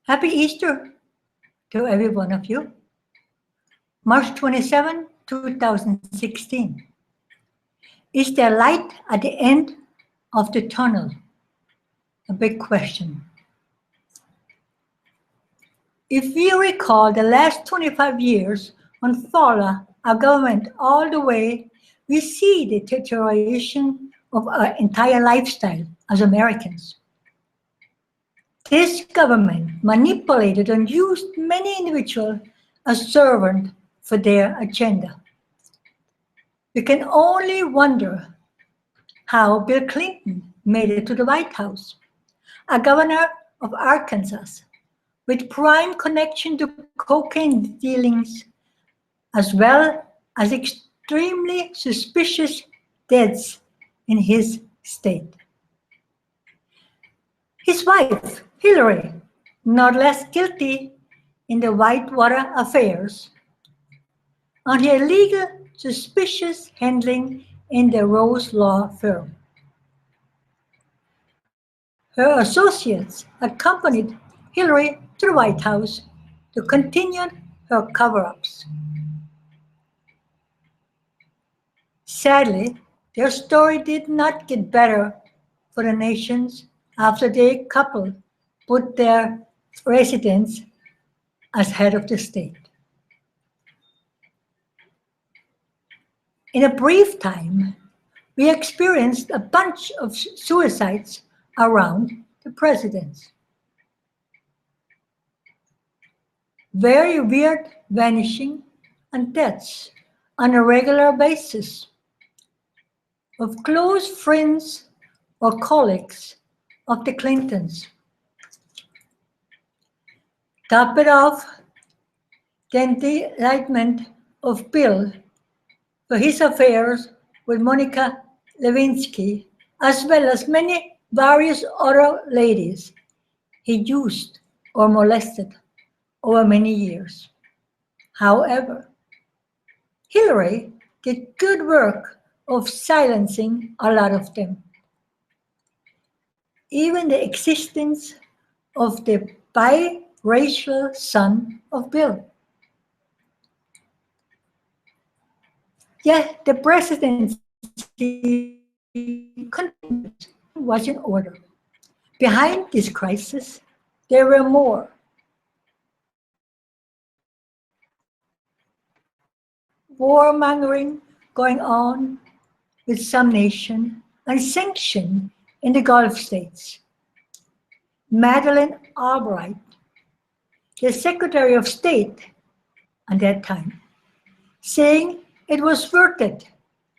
Happy Easter to every one of you. March 27, 2016. Is there light at the end of the tunnel? A big question. If we recall the last 25 years and follow our government all the way, we see the deterioration of our entire lifestyle as Americans. This government manipulated and used many individuals as servants for their agenda. We can only wonder how Bill Clinton made it to the White House, a governor of Arkansas with prime connection to cocaine dealings, as well as extremely suspicious deaths in his state. His wife, Hillary, not less guilty in the Whitewater affairs, and her illegal suspicious handling in the Rose Law firm. Her associates accompanied Hillary to the White House to continue her cover-ups. Sadly, their story did not get better for the nations after the couple put their residence as head of the state. In a brief time, we experienced a bunch of suicides around the presidents. Very weird vanishing and deaths on a regular basis of close friends or colleagues of the Clintons. Top it off, then the indictment of Bill for his affairs with Monica Lewinsky, as well as many various other ladies he used or molested over many years. However, Hillary did good work of silencing a lot of them. Even the existence of the biracial son of Bill. Yet the presidency was in order. Behind this crisis, there were more. Warmongering going on with some nation and sanction in the Gulf states. Madeleine Albright, the Secretary of State at that time, saying it was worth it,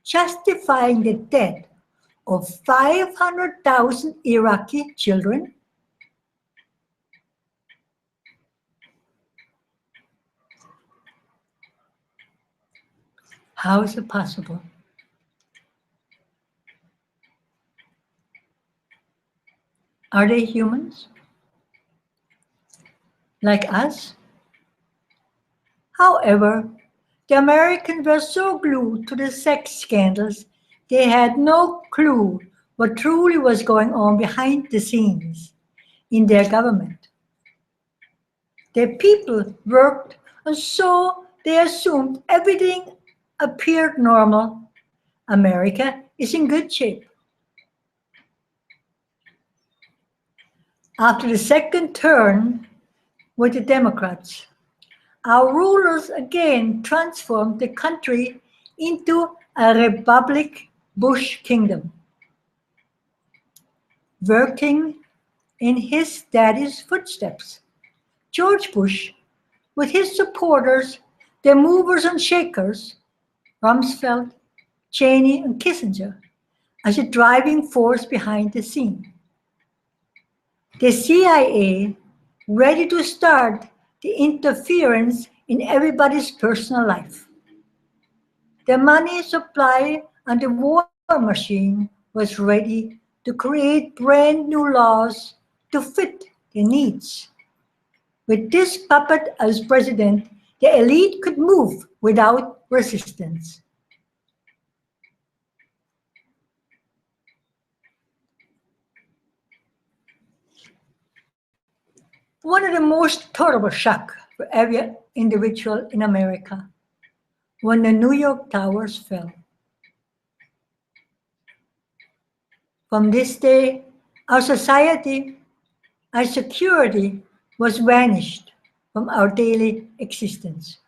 justifying the death of 500,000 Iraqi children. How is it possible? Are they humans? Like us? However, the Americans were so glued to the sex scandals, they had no clue what truly was going on behind the scenes in their government. Their people worked, and so they assumed everything appeared normal. America is in good shape. After the second turn with the Democrats, our rulers again transformed the country into a Republic Bush kingdom, working in his daddy's footsteps. George Bush, with his supporters, the movers and shakers, Rumsfeld, Cheney, and Kissinger, as a driving force behind the scene. The CIA, ready to start the interference in everybody's personal life. The money supply and the war machine was ready to create brand new laws to fit the needs. With this puppet as president, the elite could move without resistance. One of the most terrible shocks for every individual in America when the New York Towers fell. From this day, our society, our security was vanished from our daily existence.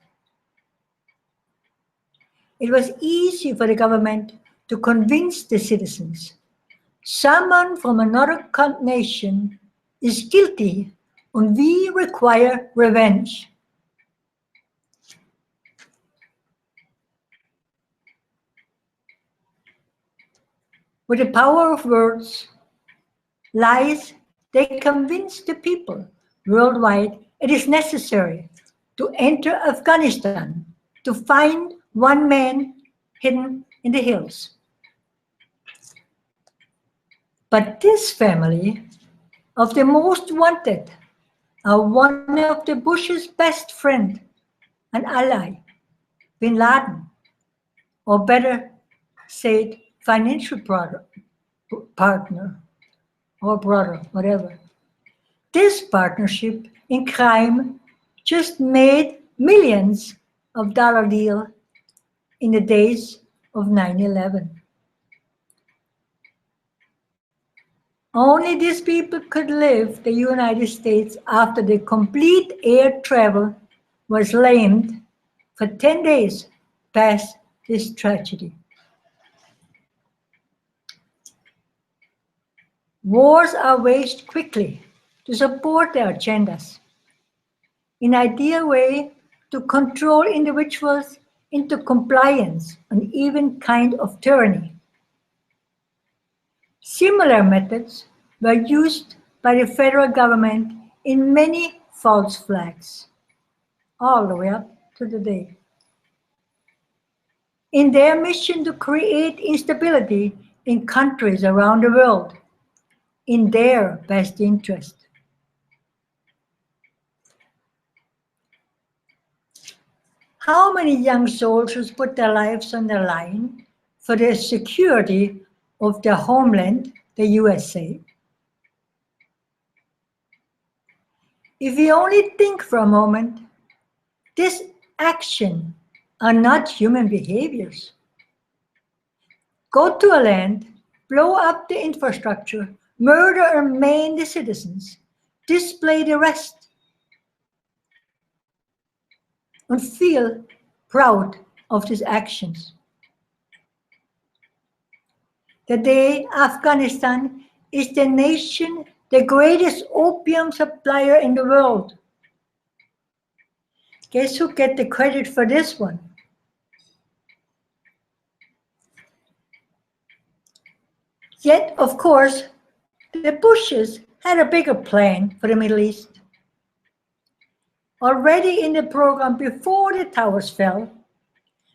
It was easy for the government to convince the citizens someone from another nation is guilty and we require revenge. With the power of words, lies, they convince the people worldwide it is necessary to enter Afghanistan to find one man hidden in the hills. But this family of the most wanted are one of the Bush's best friend and ally, Bin Laden, or better said, financial partner or brother, whatever. This partnership in crime just made millions of dollar deal in the days of 9/11. Only these people could leave the United States after the complete air travel was lamed for 10 days past this tragedy. Wars are waged quickly to support their agendas, in an ideal way to control individuals into compliance and even kind of tyranny. Similar methods were used by the federal government in many false flags, all the way up to today. In their mission to create instability in countries around the world, in their best interest. How many young soldiers put their lives on the line for the security of their homeland, the USA? If we only think for a moment, this action are not human behaviors. Go to a land, blow up the infrastructure, murder and maim the citizens, display the rest, and feel proud of these actions. Today, Afghanistan is the nation, the greatest opium supplier in the world. Guess who gets the credit for this one? Yet, of course, the Bushes had a bigger plan for the Middle East. Already in the program before the towers fell,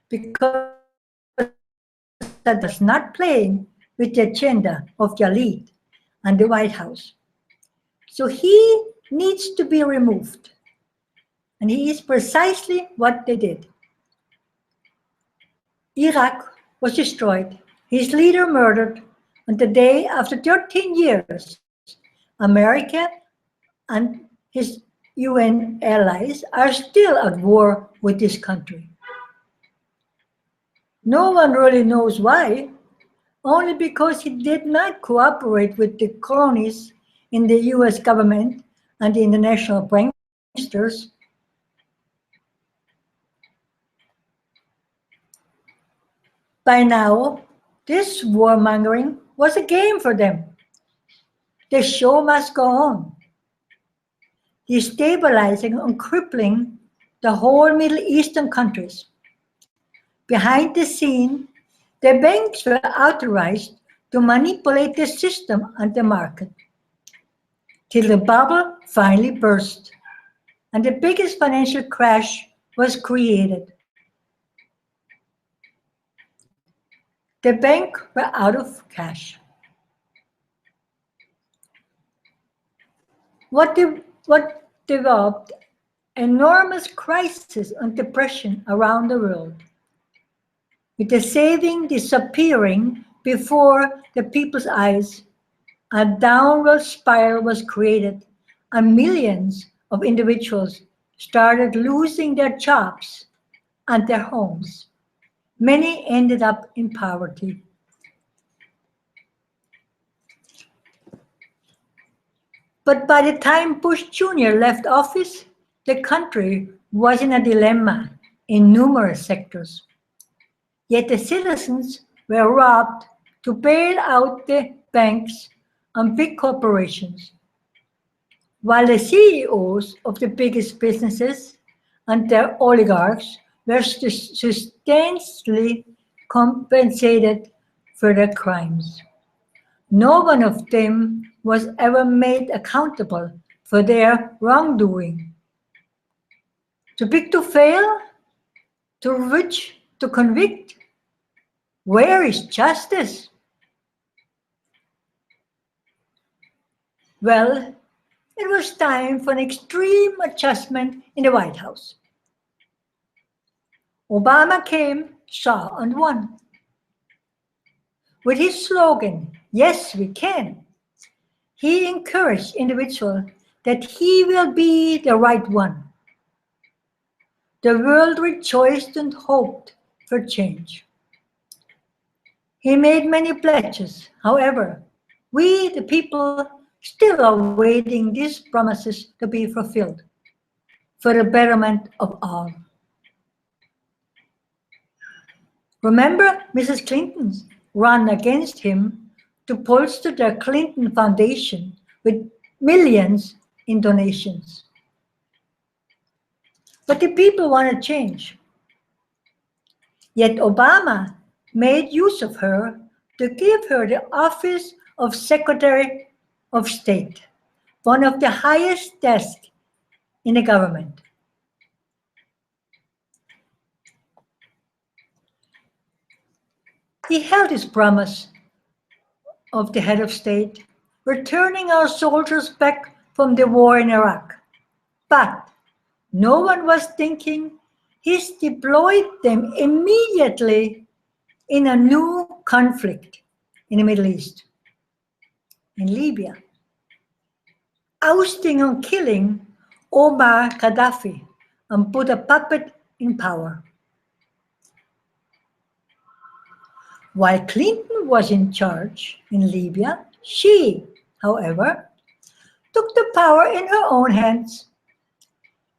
because that was not playing with the agenda of the elite and the White House. So he needs to be removed. And he is precisely what they did. Iraq was destroyed, his leader murdered, and today, after 13 years, America and his UN allies are still at war with this country. No one really knows why, only because he did not cooperate with the cronies in the US government and the international pranksters. By now, this warmongering was a game for them. The show must go on, destabilizing and crippling the whole Middle Eastern countries. Behind the scene, the banks were authorized to manipulate the system and the market, till the bubble finally burst, and the biggest financial crash was created. The banks were out of cash. What developed enormous crisis and depression around the world, with the saving disappearing before the people's eyes. A downward spiral was created, and millions of individuals started losing their jobs and their homes. Many ended up in poverty. But by the time Bush Jr. left office, the country was in a dilemma in numerous sectors. Yet the citizens were robbed to bail out the banks and big corporations, while the CEOs of the biggest businesses and their oligarchs were substantially compensated for their crimes. No one of them was ever made accountable for their wrongdoing. Too big to fail? Too rich to convict? Where is justice? Well, it was time for an extreme adjustment in the White House. Obama came, saw, and won. With his slogan, "Yes, we can," he encouraged individuals that he will be the right one. The world rejoiced and hoped for change. He made many pledges. However, we, the people, still are waiting these promises to be fulfilled for the betterment of all. Remember Mrs. Clinton's run against him to bolster the Clinton Foundation with millions in donations. But the people wanted change. Yet Obama made use of her to give her the office of Secretary of State, one of the highest desks in the government. He held his promise of the head of state, returning our soldiers back from the war in Iraq. But no one was thinking he's deployed them immediately in a new conflict in the Middle East, in Libya, ousting and killing Omar Gaddafi and put a puppet in power. While Clinton was in charge in Libya, she, however, took the power in her own hands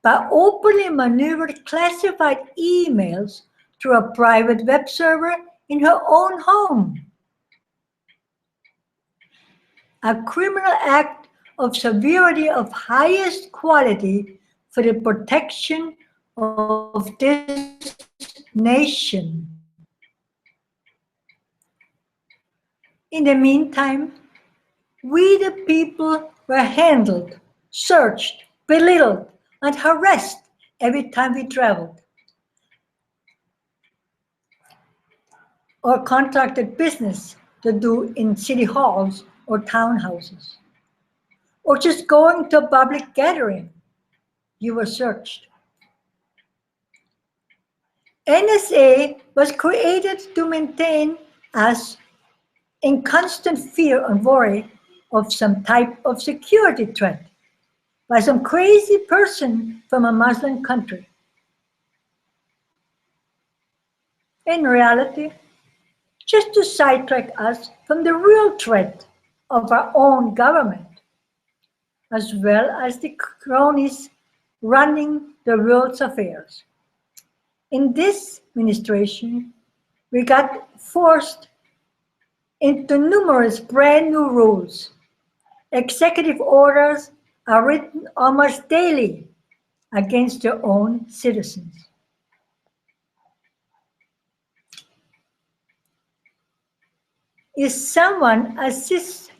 by openly maneuvered classified emails through a private web server in her own home. A criminal act of severity of highest quality for the protection of this nation. In the meantime, we the people were handled, searched, belittled, and harassed every time we traveled or contracted business to do in city halls or townhouses, or just going to a public gathering. You were searched. NSA was created to maintain us in constant fear and worry of some type of security threat by some crazy person from a Muslim country. In reality, just to sidetrack us from the real threat of our own government, as well as the cronies running the world's affairs. In this administration, we got forced into numerous brand new rules. Executive orders are written almost daily against their own citizens. If someone assists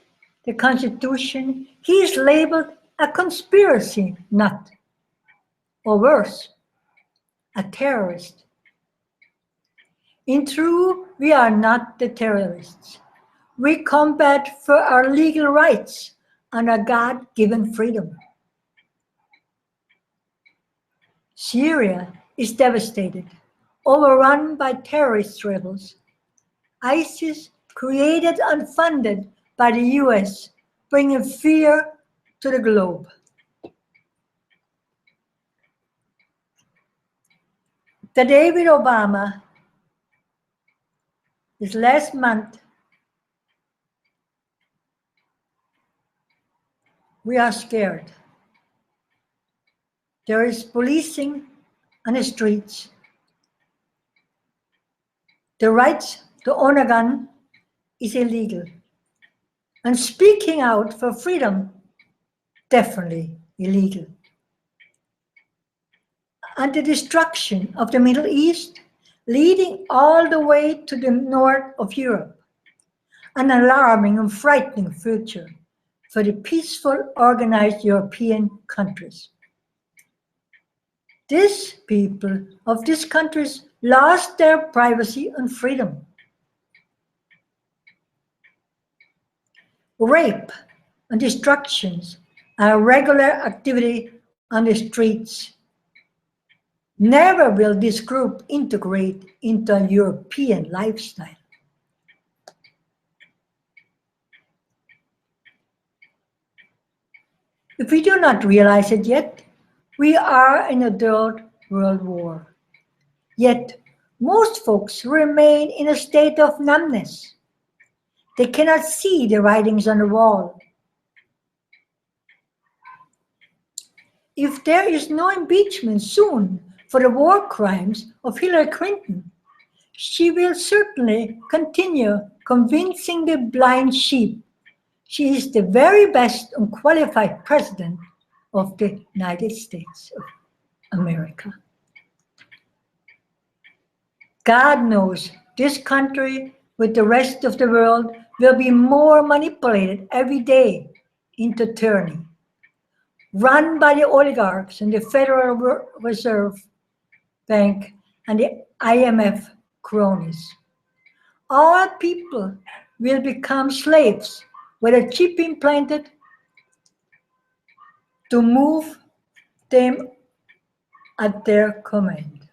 the Constitution, he is labeled a conspiracy nut, or worse, a terrorist. In truth, we are not the terrorists. We combat for our legal rights and our God-given freedom. Syria is devastated, overrun by terrorist rebels. ISIS, created and funded by the US, bringing fear to the globe. The day with Obama is last month. We are scared. There is policing on the streets. The right to own a gun is illegal. And speaking out for freedom, definitely illegal. And the destruction of the Middle East, leading all the way to the north of Europe. An alarming and frightening future for the peaceful, organized European countries. These people of these countries lost their privacy and freedom. Rape and destructions are a regular activity on the streets. Never will this group integrate into a European lifestyle. If we do not realize it yet, we are in a third world war. Yet, most folks remain in a state of numbness. They cannot see the writings on the wall. If there is no impeachment soon for the war crimes of Hillary Clinton, she will certainly continue convincing the blind sheep she is the very best and qualified president of the United States of America. God knows this country with the rest of the world will be more manipulated every day into tyranny, run by the oligarchs and the Federal Reserve Bank and the IMF cronies. All people will become slaves with a chip implanted to move them at their command.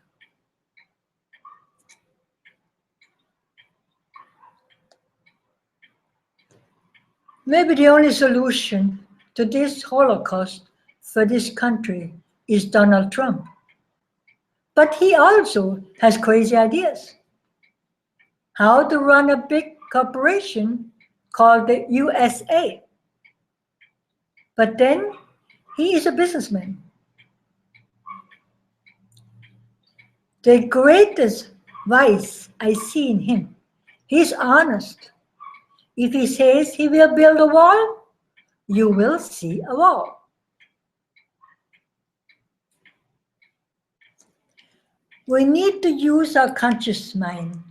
Maybe the only solution to this Holocaust for this country is Donald Trump. But he also has crazy ideas. How to run a big corporation called the USA. But then he is a businessman. The greatest vice I see in him, he's honest. If he says he will build a wall, you will see a wall. We need to use our conscious mind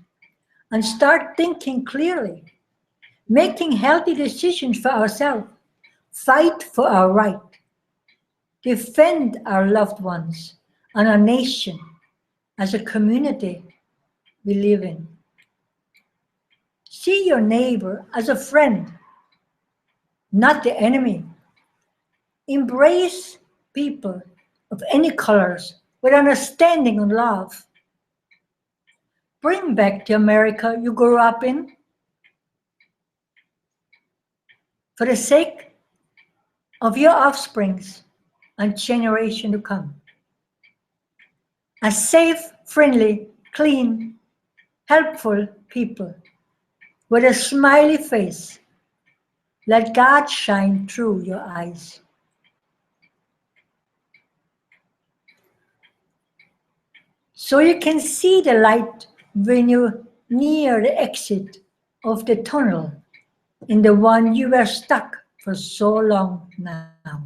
and start thinking clearly, making healthy decisions for ourselves, fight for our right, defend our loved ones and our nation as a community we live in. See your neighbor as a friend, not the enemy. Embrace people of any colors with understanding and love. Bring back the America you grew up in for the sake of your offsprings and generation to come. A safe, friendly, clean, helpful people with a smiley face. Let God shine through your eyes. So you can see the light when you're near the exit of the tunnel in the one you were stuck for so long now.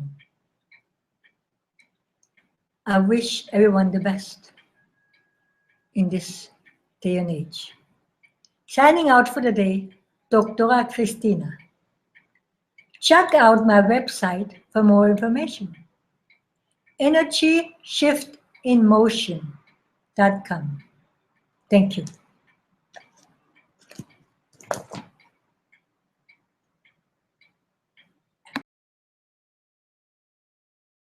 I wish everyone the best in this day and age. Signing out for the day, Dr. Christina. Check out my website for more information. EnergyShiftInMotion.com. Thank you.